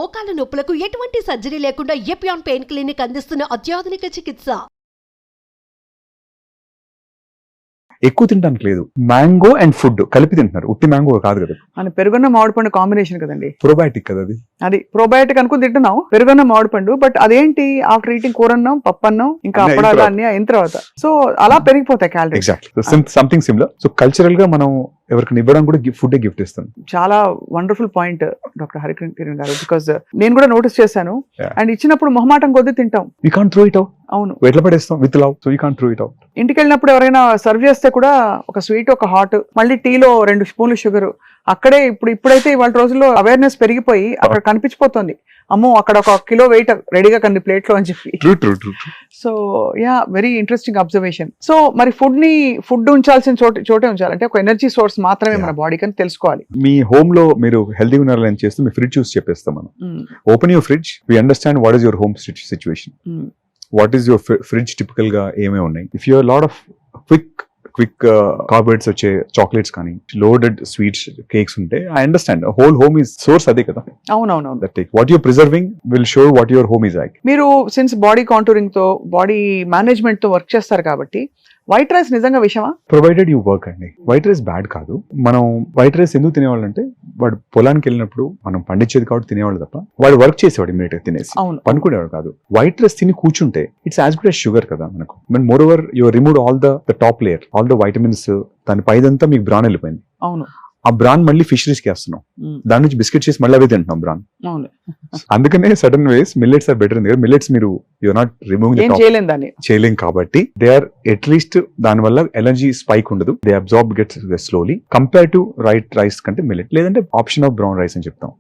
మోకాల నొప్పులకు ఎటువంటి సర్జరీ లేకుండా ఎపియాన్ పెయిన్ క్లినిక్ అందిస్తున్న అత్యాధునిక చికిత్స. ఎక్కువ తినడానికి లేదు. మ్యాంగో అండ్ ఫుడ్ కలిపి తింటున్నారు. ఉట్టి మ్యాంగో కాదు కదా, అని పెరుగున్న మామిడి పండు కాంబినేషన్ కదండి. ప్రోబయాటిక్ కదా అది ప్రోబయాటిక్ అనుకుని తింటున్నాం పెరుగున్న మామిడి పండు. బట్ అదేంటి ఆఫ్టర్ ఈటింగ్ కూరన్నం పప్పన్నం ఇంకా అప్పడాలు అన్ని అయిన తర్వాత సో అలా పెరిగిపోతాయి calories. Exactly something similar. So cultural గా మనం ఎవరికి ఇవ్వడం కూడా ఫుడ్ గిఫ్ట్ ఇస్తాం. చాలా వండర్ఫుల్ పాయింట్ డాక్టర్ హరికిరణ్ గారు. బికాస్ నేను కూడా నోటీస్ చేశాను. అండ్ ఇచ్చినప్పుడు మొహమాటం కొద్ది తింటాం. You can't throw it out. అవును, ఎట్లా పడేస్తాం with love. So you can't throw it out. ఇంటికి వెళ్ళినప్పుడు ఎవరైనా సర్వ్ చేస్తే కూడా ఒక స్వీట్ ఒక హాట్ మళ్ళీ టీలో 2 స్పూన్లు షుగర్ అక్కడే. ఇప్పుడైతే ఇవాళ రోజుల్లో అవేర్నెస్ పెరిగిపోయి అక్కడ కనిపించిపోతుంది. అమ్మో అక్కడ 1 కిలో వెయిట్ రెడీగా కంది ప్లేట్ లో అని చెప్పి. So yeah, very interesting observation. So మరి ఫుడ్ ఉంచాల్సిన చోటే ఉంచాలి అంటే ఒక ఎనర్జీ సోర్స్ మాత్రమే మన బాడీకి అని తెలుసుకోవాలి. మీ హోమ్ లో మీరు హెల్దీ ఉన్నారని చేస్తే మీ ఫ్రిడ్జ్ చూసి చెప్పేస్తాం మనం. Open your fridge, we understand what is your home situation, what is your fridge typical గా ఏమేమి ఉన్నాయి. If you're lot of quick carbohydrates వచ్చే చాక్లెట్స్ కానీ లోడెడ్ స్వీట్స్ కేక్స్ ఉంటే I understand whole home is source అదే కదా. అవునవును. That what you're preserving will show what your home is like. మీరు సిన్స్ బాడీ కాంటూరింగ్ తో బాడీ మేనేజ్మెంట్ తో work చేస్తారు కాబట్టి వైట్ రైస్ నిజంగా విషయమా? ప్రొవైడెడ్ యూ వర్క్ అండి. వైట్ రైస్ బ్యాడ్ కాదు. మనం వైట్ రైస్ ఎందుకు తినేవాళ్ళు అంటే వాడు పొలానికి వెళ్ళినప్పుడు మనం పండించేది కాబట్టి తినేవాళ్ళు తప్ప వాడు వర్క్ చేసేవాడు ఇమీడియట్ గా తినేసి పనుకునేవాడు కాదు. వైట్ రైస్ తిని కూర్చుంటే it's as good as sugar కదా మనకు. More over your remove all the top layer, all the vitamins. దాని పైదంతా మీకు బ్రాన్ వెళ్ళిపోయింది. అవును, ఆ బ్రాన్ మళ్ళీ ఫిషరీస్ కి వేస్తున్నాం. దాని నుంచి బిస్కెట్ చేసి మళ్ళీ అవే తింటున్నాం బ్రాన్. అందుకనే sudden ways millets are better. Millets మీరు యూర్ నాట్ రిమూవింగ్ చేయలేం కాబట్టి దే ఆర్ అట్లీస్ట్ దాని వల్ల ఎనర్జీ స్పైక్ ఉండదు. They absorb gets slowly compare to rice కంటే మిల్లెట్. లేదంటే ఆప్షన్ ఆఫ్ బ్రౌన్ రైస్ అని చెప్తాం.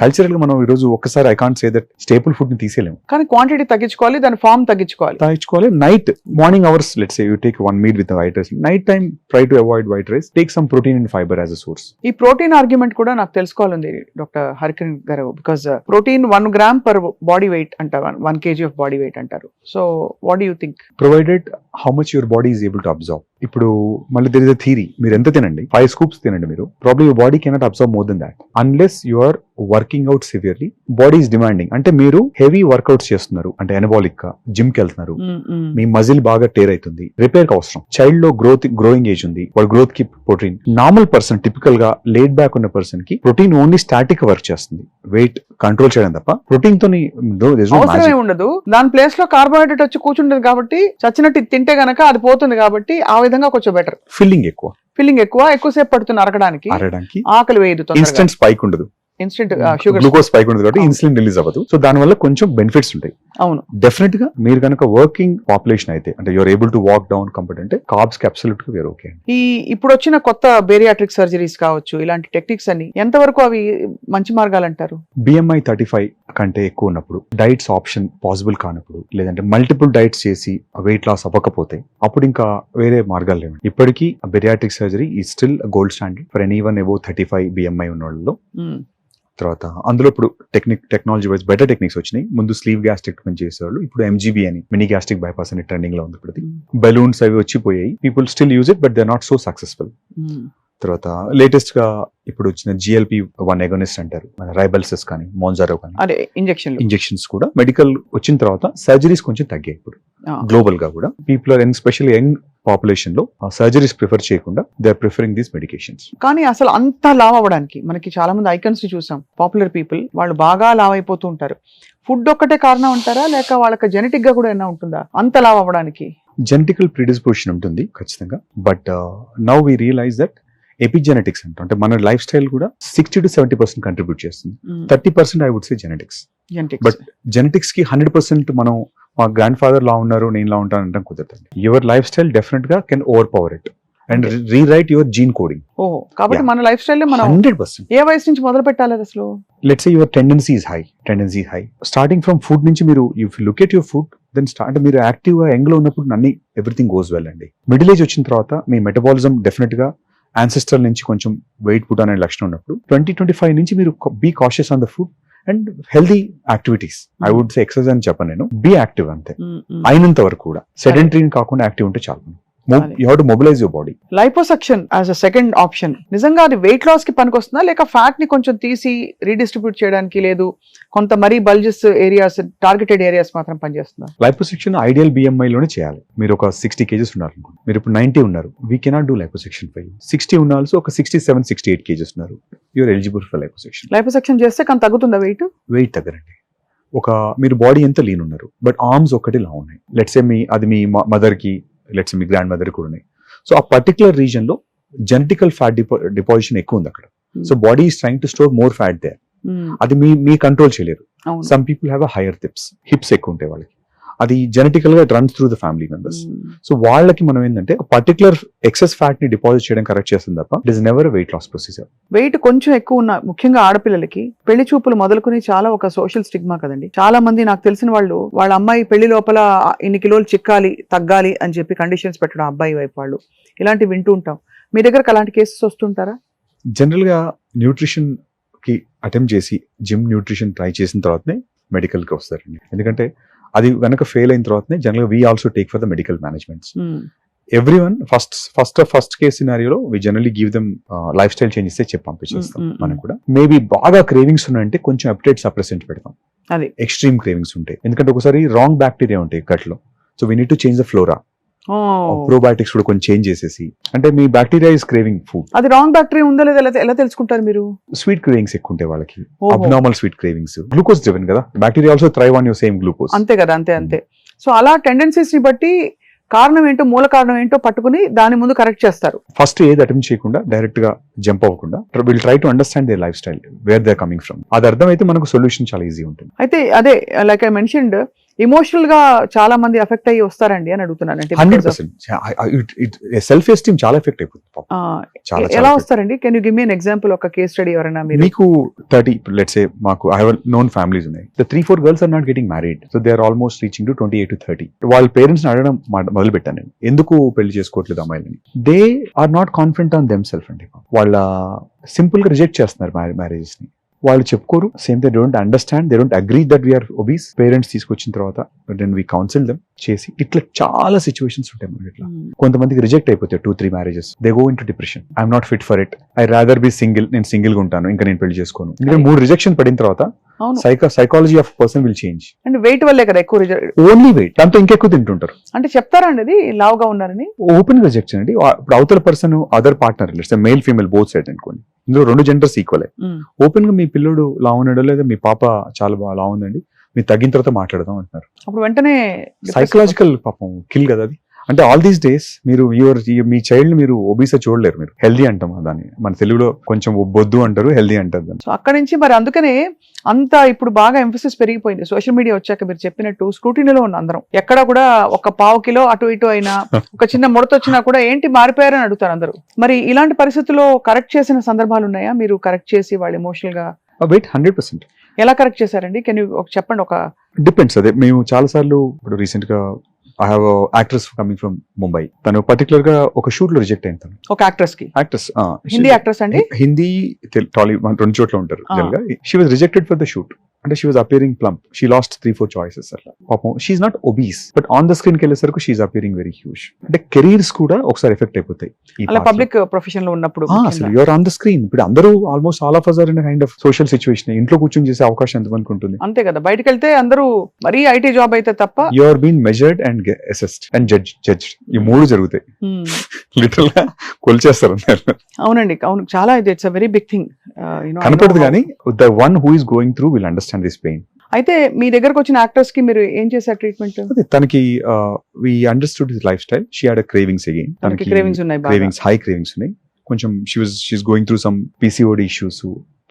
కల్చరల్ గా మనం ఈ రోజు ఒక్కసారి I can't say that staple food ని తీసేయలేము. కానీ క్వాంటిటీ తగ్గించుకోవాలి, దాని ఫామ్ తగ్గించుకోవాలి. Night morning hours let's say you take 1 meal with white rice. Night time try to avoid white rice. Take some protein and fibre as a source. ఈ protein argument కూడా నాకు తెలుసుకోవాలండి doctor Harikiran గారు. Because protein 1 gram per body weight అంటారు, 1 kg of body weight అంటారు. So what do you think? Provided how much your body is able to observe. ఇప్పుడు మళ్ళీ there is a theory. మీరు ఎంత తినండి, 5 scoops తినండి మీరు, probably your body cannot observe more than that unless you are working out severely. Body is demanding. అంటే మీరు heavy workouts చేస్తున్నారు అంటే ఎనబాలిక్ గా జిమ్ కి వెళ్తున్నారు, మీ మజిల్ బాగా టేర్ అవుతుంది, రిపేర్ కి అవసరం. చైల్డ్ లో గ్రోయింగ్ ఏజ్ ఉంది, వాడు గ్రోత్ కి ప్రోటీన్. నార్మల్ పర్సన్ టిపికల్ గా లేట్ బ్యాక్ ఉన్న పర్సన్ కి ప్రోటీన్ ఓన్లీ స్టాటిక్ వర్క్ చేస్తుంది, వెయిట్ కంట్రోల్ చేయడం తప్ప ప్రోటీన్ తో ఉండదు. దాని ప్లేస్ లో కార్బోహైడ్రేట్ వచ్చి కూర్చుంటది కాబట్టి చచ్చినట్టు తింటే గనక అది పోతుంది కాబట్టి ఆ విధంగా కొంచెం బెటర్. ఫీలింగ్ ఎక్కువసేపు పడుతుంది అరగడానికి, ఆకలి వేయదు, ఇన్స్టెంట్ స్పైక్ ఉండదు, ఇన్స్టెంట్ షుగర్ గ్లూకోజ్ స్పైక్ ఉండదు కాబట్టి ఇన్సులిన్ రిలీజ్ అవ్వదు. సో దాని వల్ల కొంచెం బెనిఫిట్స్ ఉంటాయి. అవును, డెఫినెట్ గా మీరు కనుక వర్కింగ్ పాపులేషన్ అయితే అంటే you're able to walk down comfort అంటే కార్బ్స్ కి అబ్సల్యూట్ గా వేర్ ఓకే. ఇప్పుడు వచ్చిన కొత్త బేరియాట్రిక్ సర్జరీస్ కావచ్చు, ఇలాంటి టెక్నిక్స్ అన్ని ఎంతవరకు అవి మంచి మార్గాలు అంటారు? BMI 35 కంటే ఎక్కువ ఉన్నప్పుడు, డైట్స్ ఆప్షన్ పాసిబుల్ కానప్పుడు, లేదంటే మల్టిపుల్ డైట్స్ చేసి వెయిట్ లాస్ అవ్వకపోతే అప్పుడు ఇంకా వేరే మార్గాలు లేవు. ఇప్పటికీ బేరియాట్రిక్ సర్జరీ ఈ still gold standard for anyone above 35 BMI ఉన్న వాళ్ళలో. తర్వాత అందులో ఇప్పుడు టెక్నాలజీ వైజ్ బెటర్ టెక్నిక్స్ వచ్చినాయి. ముందు స్లీవ్ గ్యాస్ట్రిక్టమీ చేసేవాళ్ళు, ఇప్పుడు MGB అని మినీ గ్యాస్ట్రిక్ బైపాస్ అని ట్రెండింగ్ లో ఉంది. ఇప్పుడు బెలూన్స్ అవి వచ్చిపోయాయి. People still use it but they are not so successful. తర్వాత లేటెస్ట్ గా ఇప్పుడు వచ్చిన GLP-1 అగోనిస్ట్ అంటారు, రైబల్సెస్ కానీ మోన్జారో కానీ ఇంజెక్షన్స్ కూడా మెడికల్ వచ్చిన తర్వాత సర్జరీస్ కొంచెం తగ్గాయి. ఇప్పుడు గ్లోబల్ గా కూడా people are especially young population లో సర్జరీస్ ప్రిఫర్ చేయకుండా they are preferring these medications. కానీ అసలు అంత లావ్ అవ్వడానికి మనకి చాలా మంది ఐకన్స్ ని చూసాం, పాపులర్ పీపుల్ వాళ్ళు బాగా లావ్ అయిపోతూ ఉంటారు. ఫుడ్ ఒక్కటే కారణం అంటారా లేక వాళ్ళకి జెనెటిక్ గా కూడా ఏమైనా ఉంటుందా అంత లావ్ అవ్వడానికి? జెనెటికల్ ప్రిడిస్పోజిషన్ ఉంటుంది ఖచ్చితంగా. But now we realize that epigenetics అంటే మన లైఫ్ స్టైల్ కూడా 60 to 70% కంట్రిబ్యూట్ చేస్తుంది. 30% I would say genetics. But genetics కి 100% మనం మా గ్రాండ్ ఫాదర్ లా ఉన్నారు నేను లా ఉంటాను అంటే కుదరదు. యువర్ లైఫ్ స్టైల్ డెఫినెట్ గా can overpower it and rewrite your gene coding. కాబట్టి మన లైఫ్ స్టైల్ 100%. ఏ వయసు నుంచి మొదలు పెట్టాలి అసలు? Let's say your tendency high starting from food నుంచి. మీరు if look at your food then start. మీరు యాక్టివ్ గా యంగ్ లో ఉన్నప్పుడు అన్ని ఎవ్రీథింగ్ గోస్ వెల్ అండి. మిడిల్ ఏజ్ వచ్చిన తర్వాత మీ మెటబాలిజం డెఫినెట్ గా యాన్సెస్టర్ నుంచి కొంచెం వెయిట్ పుట్ అనే లక్షణం ఉన్నప్పుడు 20-25 నుంచి మీరు be cautious on the food and healthy activities. I would say exercise అని చెప్పను నేను, బీ యాక్టివ్ అంతే. అయినంత వరకు కూడా సెడెంటరీ కాకుండా యాక్టివ్ ఉంటే చాలు. You have to mobilize your body. Liposuction as a second option నిజంగా అది వెయిట్ లాస్ కి పనికొస్తుందా, లేక ఫ్యాట్ ని కొంచెం తీసి రీడిస్ట్రిబ్యూట్ చేయడానికి, లేదు కొంత మరీ బల్జెస్ ఏరియాస్ టార్గెటెడ్ ఏరియాస్ మాత్రం పనిచేస్తుందా? లైపోసెక్షన్ ఐడియల్ BMI లోనే చేయాలి. మీరు ఒక 60 kgs ఉన్నారు అనుకోండి, మీరు ఇప్పుడు 90 ఉన్నారు, we cannot do liposuction for you. 60 ఉన్న ఆల్సో ఒక 67, 68 kgs ఉన్నారు, you're eligible for liposuction. Liposuction చేస్తే కానీ తగ్గుతుందా వెయిట్? వెయిట్ తగ్గరండి. ఒక మీరు బాడీ ఎంత లీన్ ఉన్నారు, బట్ ఆర్మ్స్ ఒకటి లా ఉన్నాయి. లెట్సే అది మీ మదర్ కి, లెట్సే మీ గ్రాండ్ మదర్ కూడా ఉన్నాయి. సో ఆ పర్టికులర్ రీజన్ లో జెనెటికల్ ఫ్యాట్ డిపాజిషన్ ఎక్కువ ఉంది అక్కడ. So body is trying to store more fat there. అది మీ కంట్రోల్ చేయలేరు. Some people have a higher hips ఎక్కువ ఉంటాయి వాళ్ళకి, అది జెనెటికల్ గా runs through the family members. So వాళ్ళకి మనం ఏంటంటే పర్టికులర్ ఎక్సెస్ ఫ్యాట్ ని డిపాజిట్ చేయడం కరెక్ట్ చేస్తుంది తప్ప it is never wait loss procedure. Weight కొంచెం ఎక్కువ ఉన్న ముఖ్యంగా ఆడపిల్లలకి పెళ్లి చూపులు మొదలుకుని చాలా ఒక సోషల్ స్టిగ్మా కదండి. చాలా మంది నాకు తెలిసిన వాళ్ళు వాళ్ళ అమ్మాయి పెళ్లి లోపల ఇన్ని కిలోలు చిక్కాలి, తగ్గాలి అని చెప్పి కండిషన్స్ పెట్టడం అబ్బాయి వైపు వాళ్ళు, ఇలాంటివి వింటూ ఉంటాం. మీ దగ్గరకు అలాంటి కేసెస్ వస్తుంటారా? జనరల్ గా న్యూట్రిషన్ కి అటెంప్ట్ చేసి జిమ్ న్యూట్రిషన్ ట్రై చేసిన తర్వాతనే మెడికల్ కి వస్తారండి. ఎందుకంటే అది కనుక ఫెయిల్ అయిన తర్వాతనే general we also take for the medical managements. Every one first case సినారియోలో we generally give them life style change ఇస్తే చెప్పి పంపించేస్తాం. మనం కూడా మేబీ బాగా క్రేవింగ్స్ ఉన్నాయంటే కొంచెం అప్డేట్ సప్రెసెంట్ పెడతాం. అది ఎక్స్ట్రీమ్ క్రేవింగ్స్ ఉంటాయి, ఎందుకంటే ఒకసారి రాంగ్ బ్యాక్టీరియా ఉంటాయి గట్ లో. So we need to change the flora. Probiotics కూడా కొంచెం చేంజ్ చేసేసి, అంటే మీ బ్యాక్టీరియా ఇస్ క్రేవింగ్ ఫుడ్. అది రాంగ్ బ్యాక్టీరియా ఉందో లేదా ఎలా తెలుసుకుంటారు మీరు? స్వీట్ క్రేవింగ్స్ ఎక్కువ ఉంటాయి వాళ్ళకి, abnormal sweet cravings. Glucose driven కదా, bacteria also thrive on your same glucose. అంతే కదా, అంతే. సో అలా టెండెన్సీస్ ని బట్టి కారణం ఏంటో, మూల కారణం ఏంటో పట్టుకుని దాని ముందు కరెక్ట్ చేస్తారు. ఫస్ట్ ఏది అటెంప్ట్ చేయకుండా డైరెక్ట్ గా జంప్ అవ్వకుండా will try to understand their life style, where they coming from. అది అర్థమైతే మనకు సొల్యూషన్ చాలా ఈజీ ఉంటుంది. అయితే అదే లైక్ ఐ మెన్షన్డ్, ఎమోషనల్ గా చాలా మంది ఎఫెక్ట్ అయ్యి వస్తారండి అని అడుగుతున్నాను. 100% సెల్ఫ్ ఎస్టీమ్ చాలా ఎఫెక్ట్ అయిపోతుంది. ఎలా వస్తారండి? Can you give me an example, ఒక కేస్ స్టడీ ఎవరైనా? మీకు 30, లెట్స్ సే మాకు ఐ హావ్ నోన్ ఫ్యామిలీస్ ఉన్నాయి, the 3-4 girls are not getting married, so they are almost reaching to 28 to 30. వాళ్ళ పేరెంట్స్ ని అడగడం మొదలు పెట్టాను నేను, ఎందుకు పెళ్లి చేసుకోవట్లేదు అమ్మాయిలని. They are not confident on them self అండి. వాళ్ళ సింపుల్ గా రిజెక్ట్ చేస్తున్నారు మ్యారేజెస్ ని. వాళ్ళు చెప్పుకోరు, same they don't understand, they don't agree that we are obese. Parents తీసుకొచ్చిన తర్వాత దెన్ వీ కౌన్సిల్ దెమ్ చేసి, ఇట్లా చాలా సిచ్యువేషన్స్ ఉంటాయి మనకి. ఇట్లా కొంతమందికి రిజెక్ట్ అయిపోతాయి 2-3 marriages, they go in to depression. I'm not fit for it, I rather be single, నేను సింగిల్ గా ఉంటాను, ఇంకా నేను పెళ్లి చేసుకోను. ఎందుకంటే 3 రిజెక్షన్ పడిన తర్వాత psychology of person will change. And weight వల్లే కదా ఎక్కువ రిజెక్ట్, ఓన్లీ వెయిట్, దాంతో ఇంకెక్కువ తింటుంటారు. అంటే చెప్తారండి అది లావుగా ఉన్నారని, ఓపెన్ రిజెక్షన్ అండి. ఇప్పుడు అవతల person other partner, male female both side అనుకోండి, ఇందులో 2 జెండర్స్ ఈక్వలే. ఓపెన్ గా మీ పిల్లడు లా ఉన్నాడో లేదా మీ పాప చాలా బాగా లా ఉందండి, మీరు తగ్గిన తర్వాత మాట్లాడదాం అంటున్నారు. అప్పుడు వెంటనే సైకలాజికల్ పాపం కిల్ కదా అది. అంటే ఆల్ దీస్ డేస్ మీరు మీ చైల్డ్ ని మీరు ఒబీసా చూడలేరు. మీరు హెల్దీ అంటాం దాన్ని, మన తెలుగులో కొంచెం బొద్దు అంటారు, హెల్దీ అంటారు దాన్ని. సో అక్కడి నుంచి మరి అందుకనే అంత ఇప్పుడు బాగా ఎంఫసిస్ పెరిగిపోయింది. సోషల్ మీడియా వచ్చాక మీరు చెప్పినట్టు స్క్రూటీనీలో ఉన్న అందరం, ఎక్కడ కూడా ఒక 1/2 కిలో అటు ఇటు అయినా, ఒక చిన్న ముడత వచ్చినా కూడా ఏంటి మారిపోయారని అడుగుతారు అందరూ. మరి ఇలాంటి పరిస్థితుల్లో కరెక్ట్ చేసిన సందర్భాలు ఉన్నాయా? మీరు కరెక్ట్ చేసి వాళ్ళు ఎమోషనల్ గా 100% ఎలా కరెక్ట్ చేశారండి? కెన్ యూ చెప్పండి. ఒక డిపెండ్స్. అదే మేము చాలా సార్లు, ఇప్పుడు రీసెంట్ గా I have actress coming from Mumbai, తను పర్టికులర్ గా ఒక షూట్ లో రిజెక్ట్ అయింది. తను ఒక యాక్ట్రెస్ హిందీ యాక్ట్రెస్ అండి, హిందీ టాలీవుడ్ 2 చోట్ల ఉంటారు. She was rejected for the shoot. అంటే she was appearing plump, she lost 3-4 choices అట్లా. పాపం she's not obese, but on the screen కి వెళ్ళేసరికి షీఈ్ అపియరింగ్ వెరీ హ్యూజ్. అంటే కెరీర్స్ కూడా ఒకసారి ఎఫెక్ట్ అయిపోతాయి పబ్లిక్ ప్రొఫెషన్ లో ఉన్నప్పుడు. అసలు యూఆర్ ఆన్ ద స్క్రీన్. ఇప్పుడు అందరూ almost all of us are in a kind of social situation. ఇంట్లో కూర్చొని చేసే అవకాశం ఎంతమందికి ఉంటుంది? అంతే కదా, బయటకు వెళ్తే అందరూ మరీ ఐటీ జాబ్ అయితే తప్ప. You are been measured and assessed and judged. ఈ 3 జరుగుతాయి. లిటరల్ గా కొలిచేస్తారు. అవునండి, అవును, చాలా ఇది it's a very big thing. కనపడదు కానీ the one who is going through will understand this pain. అయితే మీ దగ్గరకు వచ్చిన యాక్టర్స్ కి మీరు ఏం చేశారు ట్రీట్మెంట్? తనకి we understood his lifestyle. She had cravings again. తనకి క్రేవింగ్స్ ఉన్నాయి, హై క్రేవింగ్స్ ఉన్నాయి. కొంచెం she's going through some PCOD issues,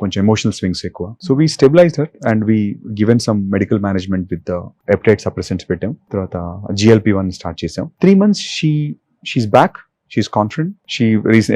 కొంచెం ఎమోషనల్ స్వింగ్స్ ఎక్కువ. So we stabilized her and we given some medical management with peptide suppressants పెట్టాం. తర్వాత GLP-1 start చేసాం. 3 months she's back. She's confident.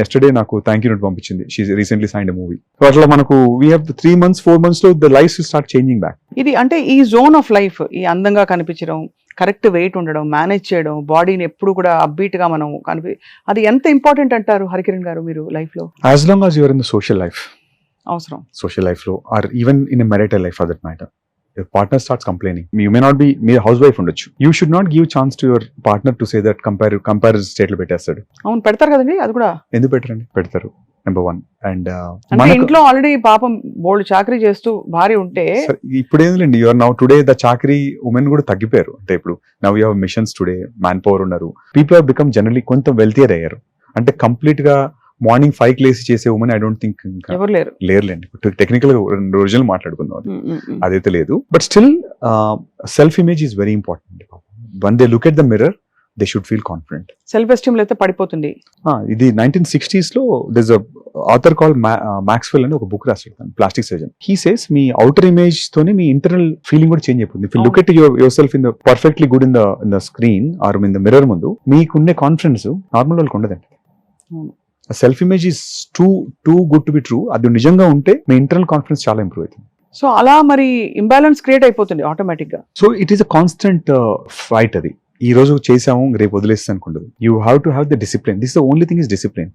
Yesterday నాకు thank you note పంపించింది. She recently signed a movie. So అట్లా మనకు we have 3 months 4 months లో the life start changing back. ఇది అంటే ఈ జోన్ ఆఫ్ లైఫ్, ఈ అందంగా కనిపించడం, కరెక్ట్ వెయిట్ ఉండడం, మేనేజ్ చేయడం, బాడీని ఎప్పుడు కూడా అప్బీట్ గా మనం అది ఎంత ఇంపార్టెంట్ అంటారు హరికిరణ్ గారు మీరు లైఫ్ లో? As long as you're in the social life, అవసరం. సోషల్ లైఫ్ లో or even in a marital life for that matter, partner starts complaining, you may not be, మీరు హౌస్ వైఫ్ ఉండొచ్చు, you should not give chance to your partner to say that compare state లో పెట్టేస్తాడు. అవును పెడతారు కదండి, అది కూడా ఎందుకు పెట్టరండి? పెడతారు. నెంబర్ 1. అండ్ అంటే ఇంట్లో ఆల్రెడీ పాపం బోల్డ్ చాకరీ చేస్తూ భార్య ఉంటే ఇప్పుడు ఏంటండి, యువర్ నౌ టుడే ద చాకరీ ఉమెన్ కూడా తగ్గిపోయారు. అంటే ఇప్పుడు now you have machines today, man power ఉన్నారు, పీపుల్ హావ్ బికమ్ జనరలీ కొంచెం వెల్తియర్ అయ్యారు. అంటే కంప్లీట్ గా మార్నింగ్ 5 లేసి చేసే ఉమెన్ ఐ డోంట్ థింక్ ఇంకా ఎవరు లేరు. లేరులేండి. టెక్నికల్ గా ఒరిజినల్ మాట్లాడుకుందాం, అదైతే లేదు. But still self image is very important. One they look at the mirror they should feel confident. Self esteem అయితే పడిపోతుంది. ఇది 1960s లో దిస్ ఆథర్ కాల్ మ్యాక్స్వెల్ అని ఒక బుక్ రాస్తాడు, ప్లాస్టిక్ సర్జన్. హీ సేస్ మీ అవుటర్ ఇమేజ్ తోనే మీ ఇంటర్నల్ ఫీలింగ్ కూడా చేంజ్ అయిపోతుంది. If you look at yourself in the perfectly good in the screen or in the mirror ముందు మీకుండే కాన్ఫిడెన్స్ నార్మల్ వాళ్ళకి ఉండదండి. Self image is too good to be true. అది నిజంగా ఉంటే మీ ఇంటర్నల్ కాన్ఫిడెన్స్ చాలా ఇంప్రూవ్ అవుతుంది. సో అలా మరి ఇంబ్యాలెన్స్ క్రియేట్ అయిపోతుంది ఆటోమేటిక్ గా. So it is a constant fight. అది ఈ రోజు చేసాము రేపు వదిలేస్తాను అనుకుంటుంది. You have to have the discipline. This the only thing is discipline.